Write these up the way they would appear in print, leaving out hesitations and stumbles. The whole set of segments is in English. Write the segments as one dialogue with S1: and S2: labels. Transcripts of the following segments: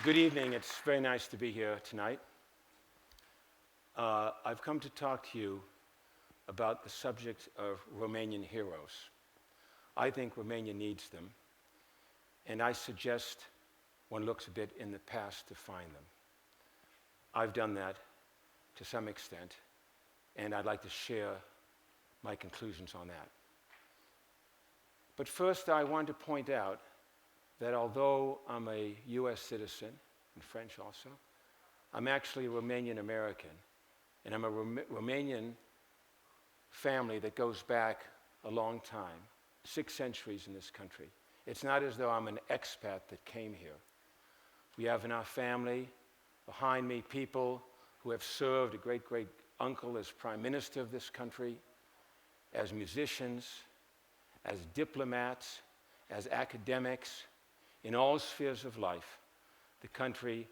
S1: Good evening. It's very nice to be here tonight. I've come to talk to you about the subject of Romanian heroes. I think Romania needs them, and I suggest one looks a bit in the past to find them. I've done that to some extent, and I'd like to share my conclusions on that. But first, I want to point out that although I'm a US citizen, and French also, I'm actually a Romanian American, and I'm a Romanian family that goes back a long time, 6 centuries in this country. It's not as though I'm an expat that came here. We have in our family, behind me, people who have served, a great-great uncle as prime minister of this country, as musicians, as diplomats, as academics, in all spheres of life. The country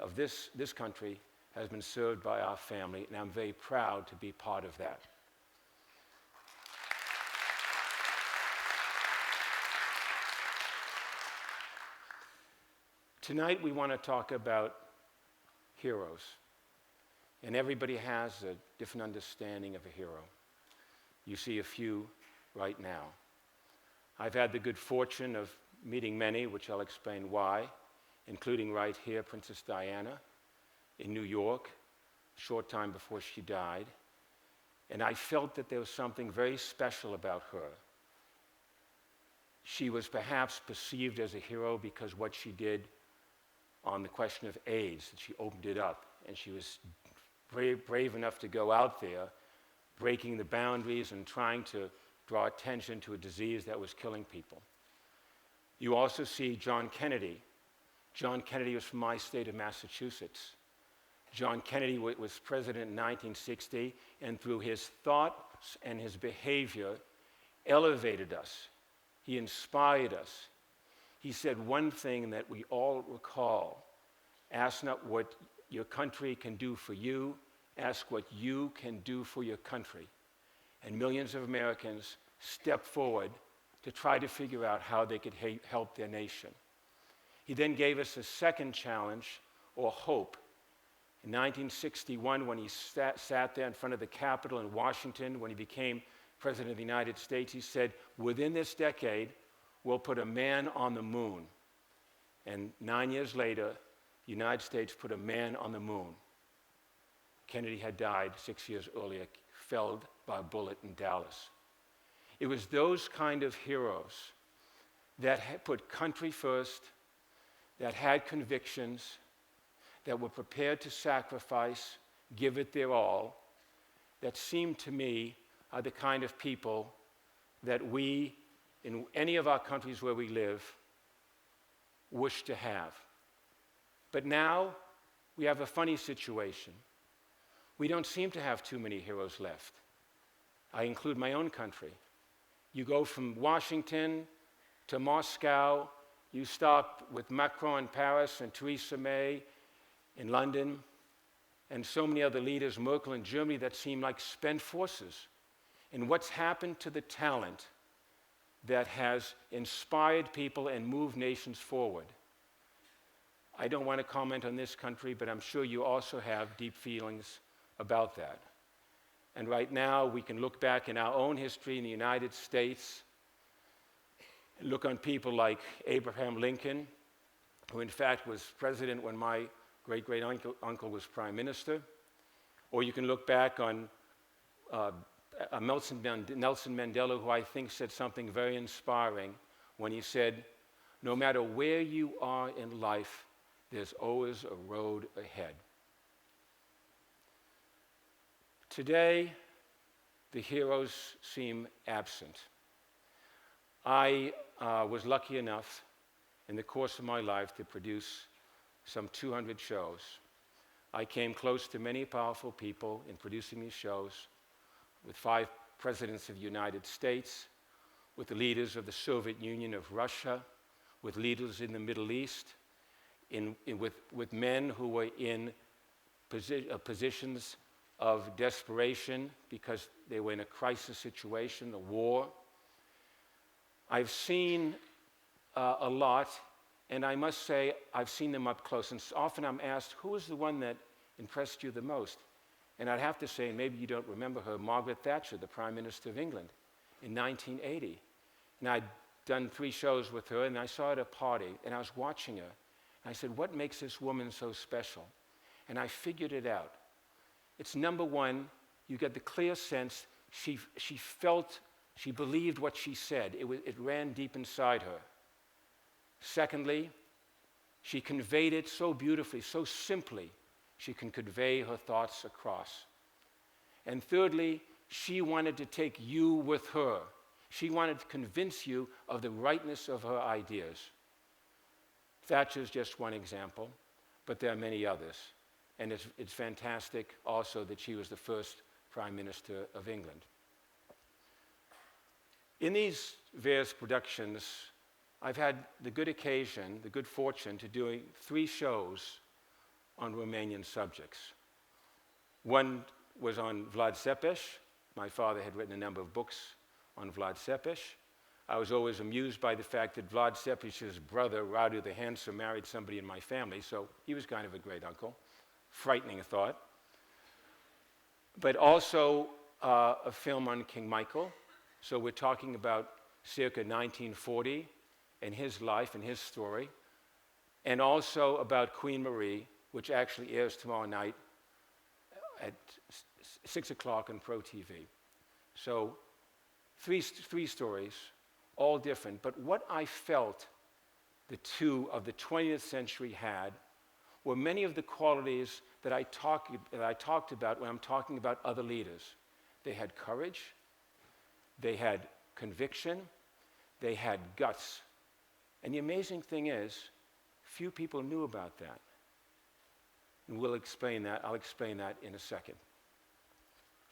S1: of this country has been served by our family, and I'm very proud to be part of that. Tonight we want to talk about heroes, and everybody has a different understanding of a hero. You see a few right now. I've had the good fortune of meeting many, which I'll explain why, including right here, Princess Diana in New York, a short time before she died. And I felt that there was something very special about her. She was perhaps perceived as a hero because what she did on the question of AIDS, that she opened it up, and she was brave enough to go out there, breaking the boundaries and trying to draw attention to a disease that was killing people. You also see John Kennedy. John Kennedy was from my state of Massachusetts. John Kennedy was president in 1960, and through his thoughts and his behavior, elevated us. He inspired us. He said one thing that we all recall: ask not what your country can do for you, ask what you can do for your country. And millions of Americans stepped forward to try to figure out how they could help their nation. He then gave us a second challenge, or hope. In 1961, when he sat there in front of the Capitol in Washington, when he became President of the United States, he said, within this decade, we'll put a man on the moon. And 9 years later, the United States put a man on the moon. Kennedy had died 6 years earlier, felled by a bullet in Dallas. It was those kind of heroes that had put country first, that had convictions, that were prepared to sacrifice, give it their all, that seemed to me are the kind of people that we, in any of our countries where we live, wish to have. But now we have a funny situation. We don't seem to have too many heroes left. I include my own country. You go from Washington to Moscow, you stop with Macron in Paris and Theresa May in London, and so many other leaders, Merkel in Germany, that seem like spent forces. And what's happened to the talent that has inspired people and moved nations forward? I don't want to comment on this country, but I'm sure you also have deep feelings about that. And right now, we can look back in our own history in the United States and look on people like Abraham Lincoln, who in fact was president when my great-great-uncle was prime minister. Or you can look back on Nelson Mandela, who I think said something very inspiring when he said, no matter where you are in life, there's always a road ahead. Today, the heroes seem absent. I was lucky enough in the course of my life to produce some 200 shows. I came close to many powerful people in producing these shows, with 5 presidents of the United States, with the leaders of the Soviet Union, of Russia, with leaders in the Middle East, with men who were in positions of desperation because they were in a crisis situation, a war. I've seen a lot, And I must say, I've seen them up close. And often I'm asked, who was the one that impressed you the most? And I'd have to say, and maybe you don't remember her, Margaret Thatcher, the Prime Minister of England, in 1980. And I'd done 3 shows with her, and I saw her at a party, and I was watching her. And I said, what makes this woman so special? And I figured it out. It's number one, you get the clear sense she felt, she believed what she said. It ran deep inside her. Secondly, she conveyed it so beautifully, so simply, she can convey her thoughts across. And thirdly, she wanted to take you with her. She wanted to convince you of the rightness of her ideas. Thatcher's just one example, but there are many others. And it's fantastic also that she was the first Prime Minister of England. In these various productions, I've had the good occasion, the good fortune to doing 3 shows on Romanian subjects. One was on Vlad Tepish. My father had written a number of books on Vlad Tepish. I was always amused by the fact that Vlad Tepish's brother, Radu the Handsome, married somebody in my family, so he was kind of a great uncle. Frightening thought. But also a film on King Michael. So we're talking about circa 1940 and his life and his story. And also about Queen Marie, which actually airs tomorrow night at 6 o'clock on Pro TV. So three stories, all different. But what I felt the 2 of the 20th century had were many of the qualities that I talked about when I'm talking about other leaders. They had courage, they had conviction, they had guts. And the amazing thing is, few people knew about that. And we'll explain that. I'll explain that in a second.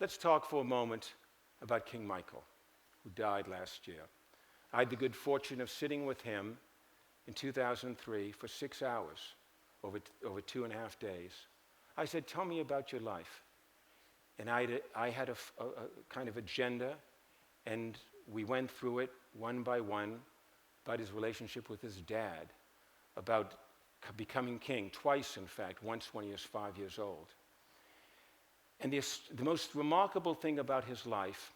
S1: Let's talk for a moment about King Michael, who died last year. I had the good fortune of sitting with him in 2003 for 6 hours, over 2.5 days. I said, tell me about your life. And I had a kind of agenda, and we went through it one by one, about his relationship with his dad, about becoming king, twice in fact, once when he was 5 years old. And the most remarkable thing about his life,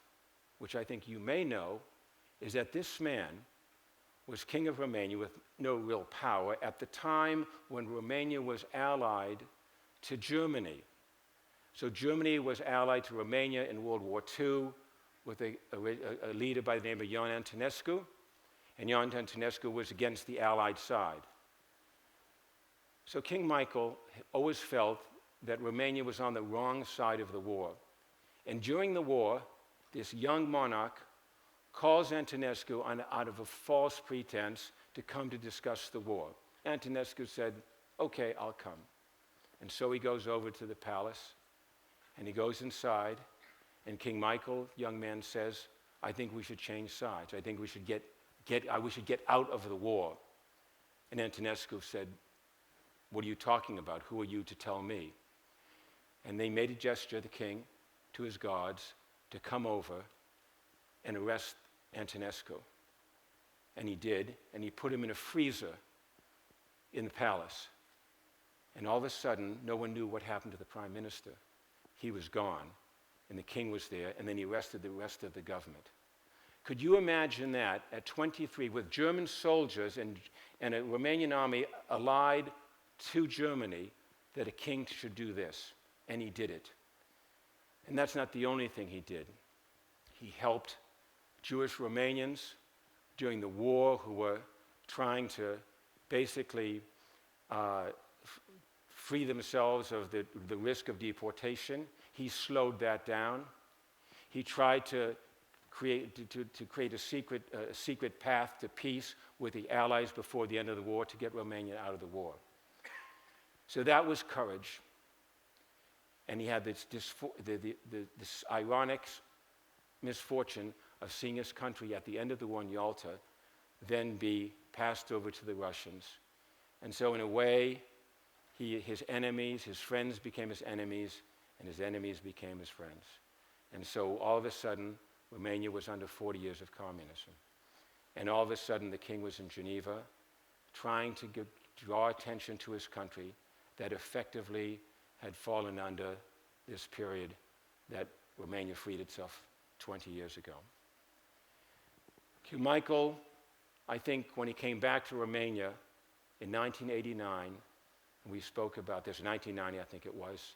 S1: which I think you may know, is that this man was king of Romania with no real power at the time when Romania was allied to Germany. So Germany was allied to Romania in World War II with a leader by the name of Ion Antonescu, and Ion Antonescu was against the allied side. So King Michael always felt that Romania was on the wrong side of the war. And during the war, this young monarch calls Antonescu out of a false pretense to come to discuss the war. Antonescu said, okay, I'll come. And so he goes over to the palace, and he goes inside, and King Michael, young man, says, I think we should change sides. I think we should get out of the war. And Antonescu said, what are you talking about? Who are you to tell me? And they made a gesture, the king, to his guards to come over and arrest Antonescu. And he did, and he put him in a freezer in the palace. And all of a sudden, no one knew what happened to the prime minister. He was gone, and the king was there, and then he arrested the rest of the government. Could you imagine that at 23, with German soldiers and a Romanian army allied to Germany, that a king should do this? And he did it. And that's not the only thing he did. He helped Jewish Romanians during the war who were trying to basically free themselves of the risk of deportation. He slowed that down. He tried to create a secret path to peace with the Allies before the end of the war to get Romania out of the war. So that was courage. And he had this ironic misfortune of seeing his country at the end of the war in Yalta then be passed over to the Russians. And so in a way, his enemies, his friends became his enemies, and his enemies became his friends. And so all of a sudden, Romania was under 40 years of communism. And all of a sudden, the king was in Geneva, trying to draw attention to his country that effectively had fallen under this period that Romania freed itself 20 years ago. Michael, I think when he came back to Romania in 1989, and we spoke about this, 1990 I think it was,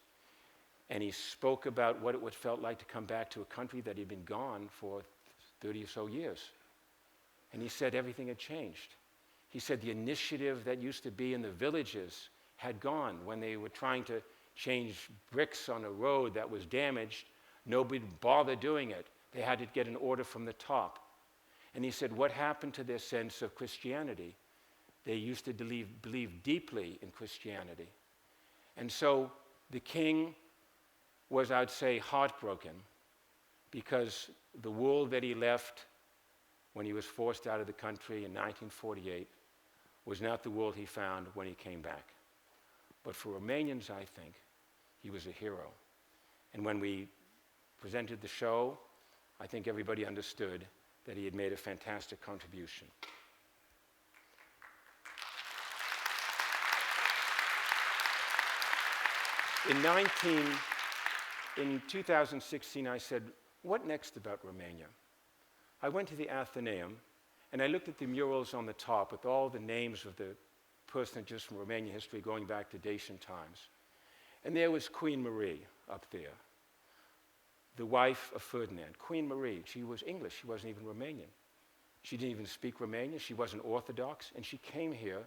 S1: and he spoke about what it would felt like to come back to a country that had been gone for 30 or so years. And he said everything had changed. He said the initiative that used to be in the villages had gone. When they were trying to change bricks on a road that was damaged, nobody bothered doing it. They had to get an order from the top. And he said, what happened to their sense of Christianity? They used to believe deeply in Christianity. And so the king was, I'd say, heartbroken because the world that he left when he was forced out of the country in 1948 was not the world he found when he came back. But for Romanians, I think, he was a hero. And when we presented the show, I think everybody understood that he had made a fantastic contribution. In 2016, I said, what next about Romania? I went to the Athenaeum, and I looked at the murals on the top with all the names of the personages from Romanian history going back to Dacian times. And there was Queen Marie up there, the wife of Ferdinand. Queen Marie, she was English, she wasn't even Romanian. She didn't even speak Romanian, she wasn't Orthodox, and she came here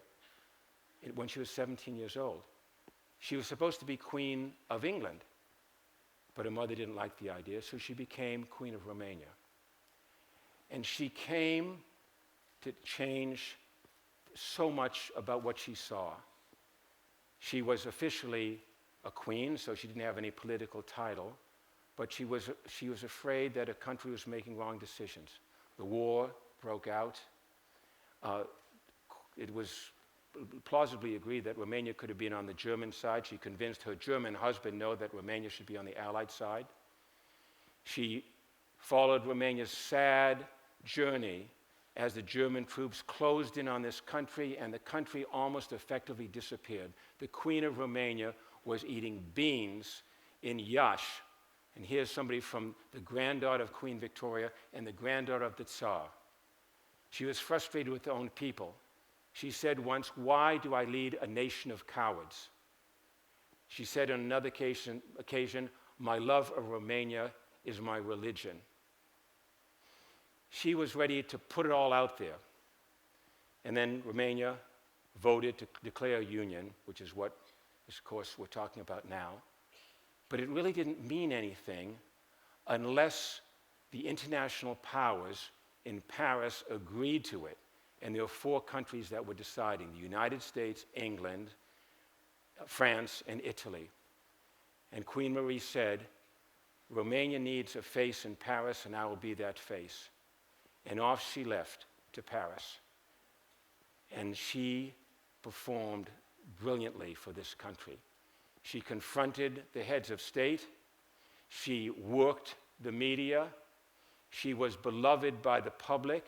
S1: when she was 17 years old. She was supposed to be Queen of England, but her mother didn't like the idea, so she became Queen of Romania. And she came to change so much about what she saw. She was officially a queen, so she didn't have any political title, but she was afraid that her country was making wrong decisions. The war broke out. It was plausibly agreed that Romania could have been on the German side. She convinced her German husband that Romania should be on the Allied side. She followed Romania's sad journey as the German troops closed in on this country and the country almost effectively disappeared. The Queen of Romania was eating beans in Iași. And here's somebody from the granddaughter of Queen Victoria and the granddaughter of the Tsar. She was frustrated with her own people. She said once, why do I lead a nation of cowards? She said on another occasion, my love of Romania is my religion. She was ready to put it all out there. And then Romania voted to declare a union, which is what, of course, we're talking about now. But it really didn't mean anything unless the international powers in Paris agreed to it. And there were 4 countries that were deciding: the United States, England, France, and Italy. And Queen Marie said, Romania needs a face in Paris, and I will be that face. And off she left to Paris. And she performed brilliantly for this country. She confronted the heads of state. She worked the media. She was beloved by the public.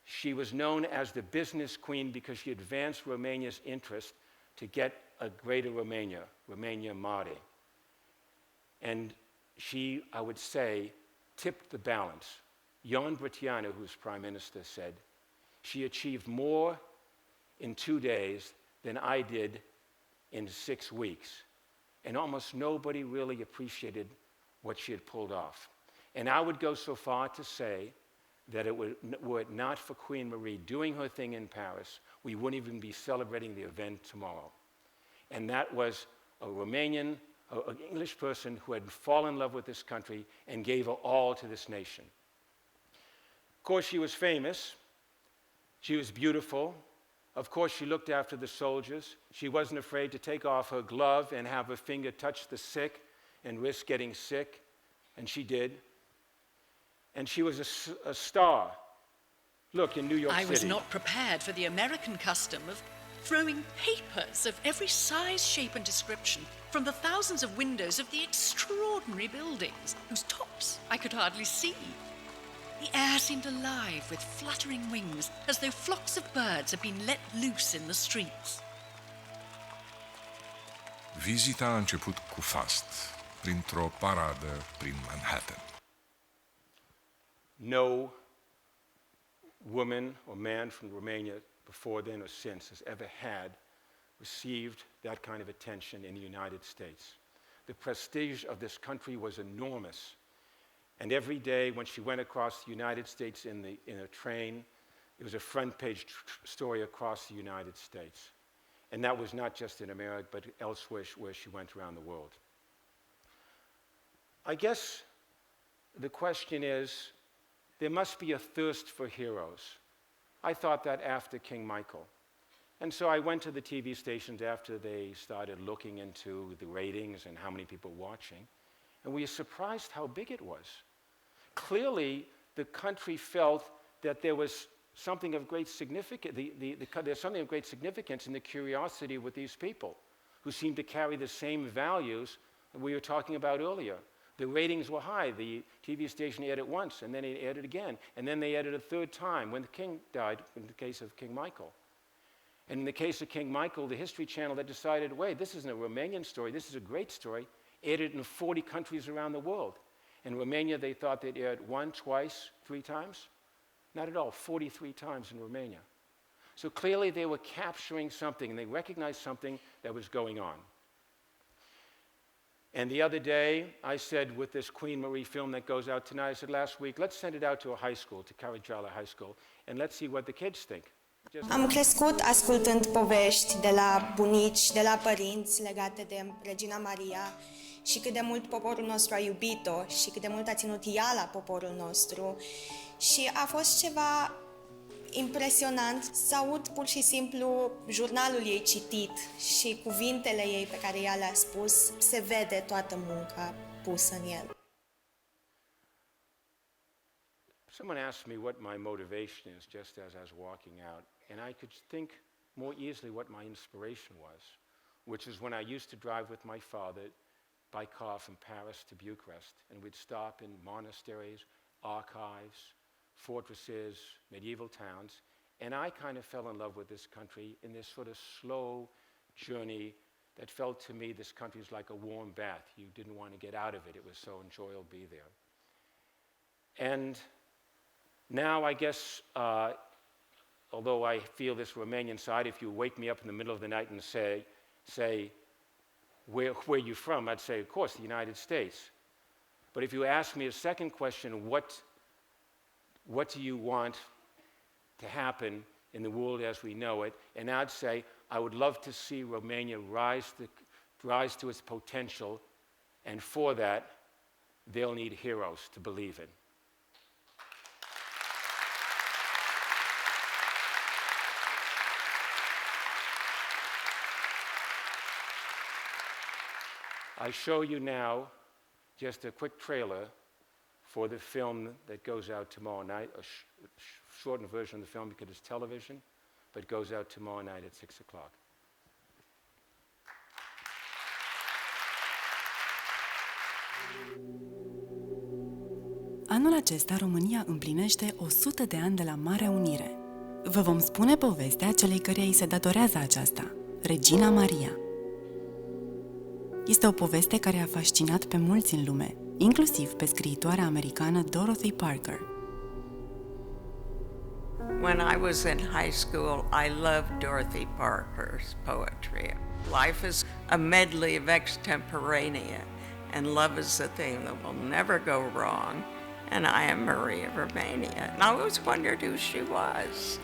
S1: She was known as the business queen because she advanced Romania's interest to get a greater Romania, Romania Mare. And she, I would say, tipped the balance. Ion Brătianu, who's prime minister, said, she achieved more in 2 days than I did in 6 weeks. And almost nobody really appreciated what she had pulled off. And I would go so far to say that were it not for Queen Marie doing her thing in Paris, we wouldn't even be celebrating the event tomorrow. And that was a Romanian, an English person who had fallen in love with this country and gave her all to this nation. Of course, she was famous. She was beautiful. Of course, she looked after the soldiers. She wasn't afraid to take off her glove and have her finger touch the sick and risk getting sick, and she did. And she was a star. Look, in New York City.
S2: I was not prepared for the American custom of throwing papers of every size, shape, and description from the thousands of windows of the extraordinary buildings, whose tops I could hardly see. The air seemed alive with fluttering wings, as though flocks of birds had been let loose in the streets.
S3: Vizita a început cu fast, printr-o paradă prin Manhattan.
S1: No woman or man from Romania before then or since has ever received that kind of attention in the United States. The prestige of this country was enormous. And every day when she went across the United States in a train, it was a front page story across the United States. And that was not just in America, but elsewhere where she went around the world. I guess the question is, there must be a thirst for heroes. I thought that after King Michael. And so I went to the TV stations after they started looking into the ratings and how many people were watching, and we were surprised how big it was. Clearly, the country felt that there was something of great significance. There's something of great significance in the curiosity with these people, who seemed to carry the same values that we were talking about earlier. The ratings were high. The TV station aired it once, and then it aired it again, and then they aired it a third time when the king died, in the case of King Michael. And in the case of King Michael, the History Channel that decided, wait, this isn't a Romanian story, this is a great story, aired it in 40 countries around the world. In Romania, they thought they'd air it once, twice, 3 times. Not at all, 43 times in Romania. So clearly they were capturing something, and they recognized something that was going on. And the other day, I said with this Queen Marie film that goes out tonight, I said last week, let's send it out to a high school, to Carajala High School, and let's see what the kids think.
S4: Am crescut ascultând povești de la bunici, de la părinți legate de Regina Maria și cât de mult poporul nostru a iubit-o și cât de mult a ținut ea la poporul nostru. Și a fost ceva impresionant să aud pur și simplu jurnalul ei citit și cuvintele ei pe care ea le-a spus. Se vede toată munca pusă în el.
S1: Someone asked me what my motivation is just as I was walking out, and I could think more easily what my inspiration was, which is when I used to drive with my father by car from Paris to Bucharest, and we'd stop in monasteries, archives, fortresses, medieval towns, and I kind of fell in love with this country in this sort of slow journey that felt to me this country was like a warm bath. You didn't want to get out of it. It was so enjoyable to be there. And now, I guess, although I feel this Romanian side, if you wake me up in the middle of the night and say where are you from, I'd say, of course, the United States. But if you ask me a second question, what do you want to happen in the world as we know it? And I'd say, I would love to see Romania rise to its potential, and for that, they'll need heroes to believe in. I show you now just a quick trailer for the film that goes out tomorrow night, a shortened version of the film because it's television, but goes out tomorrow night at 6 o'clock.
S5: Anul acesta, România împlinește 100 de ani de la Marea Unire. Vă vom spune povestea celei căreia îi se datorează aceasta, Regina Maria. Este o poveste care a fascinat pe mulți în lume, inclusiv pe scriitoarea americană Dorothy Parker.
S6: When I was in high school, I loved Dorothy Parker's poetry. Life is a medley of extemporanea, and love is the thing that will never go wrong. And I am Maria of Romania. And I always wondered who she was.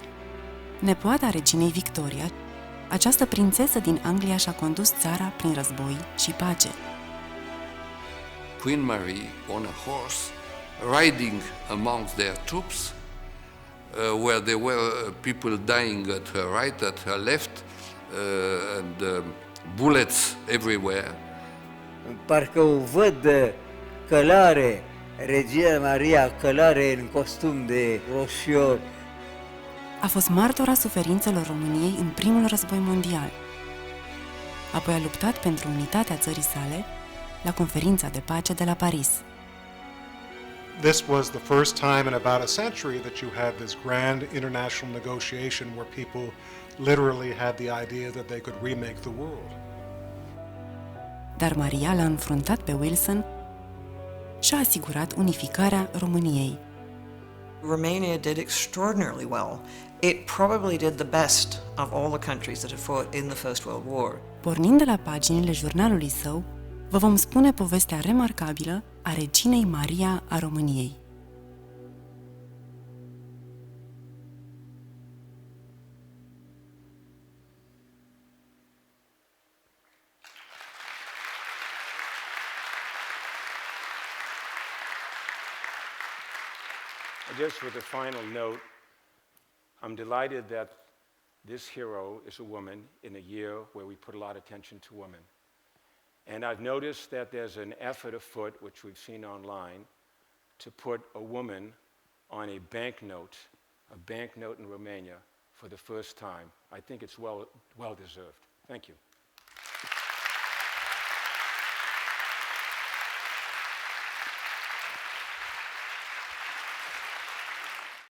S5: Nepoata reginei Victoria, această prințesă din Anglia și-a condus țara prin război și pace.
S7: Queen Marie on a horse, riding amongst their troops, where there were people dying at her right, at her left, and bullets everywhere.
S8: Parcă o văd călare, Regina Maria, călare în costum de roșior.
S5: A fost martora suferințelor României în primul război mondial. Apoi a luptat pentru unitatea țării sale la conferința de pace de la Paris.
S9: This was the first time in about a century that you had this grand international negotiation where people literally had the idea that they could remake the world.
S5: Dar Maria l-a înfruntat pe Wilson și a asigurat unificarea României.
S10: Romania did extraordinarily well. It probably did the best of all the countries that had fought in the First World War.
S5: Pornind de la paginile jurnalului său, vă vom spune povestea remarcabilă a reginei Maria a României.
S1: Just with a final note, I'm delighted that this hero is a woman in a year where we put a lot of attention to women. And I've noticed that there's an effort afoot, which we've seen online, to put a woman on a banknote in Romania for the first time. I think it's well deserved. Thank you.